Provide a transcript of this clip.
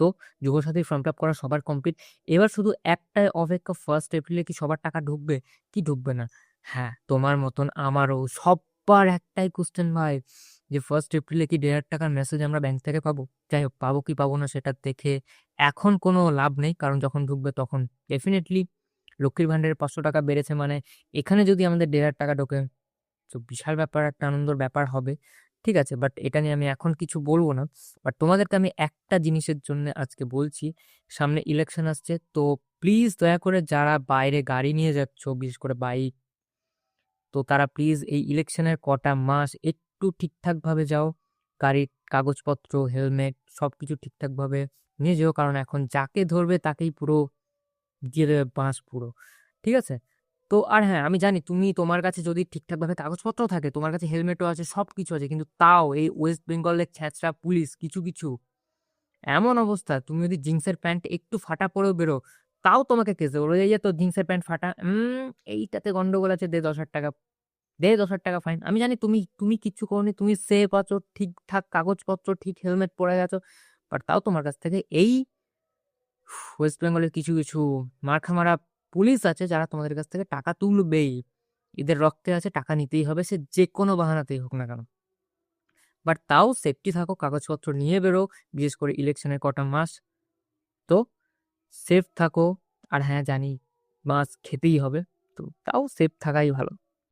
তো যুবসাথীর form fill up করা সবার কমপ্লিট। এবার শুধু একটাই অপেক্ষা, 1st এপ্রিলে কি সবার টাকা ঢুকবে? কি ঢুকবে না? হ্যাঁ, তোমার মতন আমারও সব্বার একটাই কোয়েশ্চেন ভাই, যে 1st এপ্রিলে কি ৳১,৫০০ মেসেজ আমরা ব্যাংক থেকে পাবো? যাই হোক, পাবো কি পাবো না সেটা দেখে এখন কোনো লাভ নেই। কারণ যখন ঢুকবে তখন ডেফিনিটলি লক্ষ্মীর ভান্ডারে ৳৫০০ বেড়েছে মানে এখানে যদি আমাদের ৳১,৫০০ ঢোকে, তো বিশাল ব্যাপার, একটা আনন্দের ব্যাপার হবে। ঠিক আছে? বাট এটা নিয়ে আমি এখন কিছু বলব না। বাট তোমাদেরকে আমি একটা জিনিসের জন্যে আজকে বলছি, সামনে ইলেকশন আসছে। তো প্লিজ দয়া করে যারা বাইরে গাড়ি নিয়ে যাচ্ছ, বিশেষ করে বাইক, তো তারা প্লিজ এই ইলেকশনের কটা মাস একটু ঠিকঠাকভাবে যাও। গাড়ির কাগজপত্র, হেলমেট সবকিছু ঠিকঠাকভাবে নিয়ে যেও। কারণ এখন যাকে ধরবে তাকেই পুরো দিয়ে দেবে বাঁশ পুরো। ঠিক আছে? তো আর হ্যাঁ, আমি জানি তোমার কাছে যদি ঠিকঠাকভাবে কাগজপত্রও থাকে, তোমার কাছে হেলমেটও আছে, সবকিছু আছে। কিন্তু তাও এই ওয়েস্ট বেঙ্গলের ছ্যাচরা পুলিশ কিছু এমন অবস্থা, তুমি যদি জিন্সের প্যান্ট একটু ফাটা পরেও বেরো, তাও তোমাকে কেস দেবে। বলবে, "এই যে তোর জিন্সের প্যান্ট ফাটা, এইটাতে গন্ডগোল আছে, দে ৳১০,০০০, দে ৳১০,০০০ ফাইন।" আমি জানি তুমি কিচ্ছু করোনি, তুমি সেফ আছো, ঠিকঠাক কাগজপত্র, ঠিক হেলমেট পরে গেছো। বাট তাও তোমার কাছ থেকে এই ওয়েস্ট বেঙ্গলের কিছু মারখা মারা পুলিশ আছে যারা তোমাদের কাছ থেকে টাকা তুলবেই। এদের রক্তে আছে, টাকা নিতেই হবে, সে যেকোনো বাহানাতেই হোক না কেন। বাট তাও সেফটি থাকো, কাগজপত্র নিয়ে বেরো, বিশেষ করে ইলেকশনের কটা মাস। তো সেফ থাকো। আর হ্যাঁ, জানি মাছ খেতেই হবে, তো তাও সেফ থাকাই ভালো।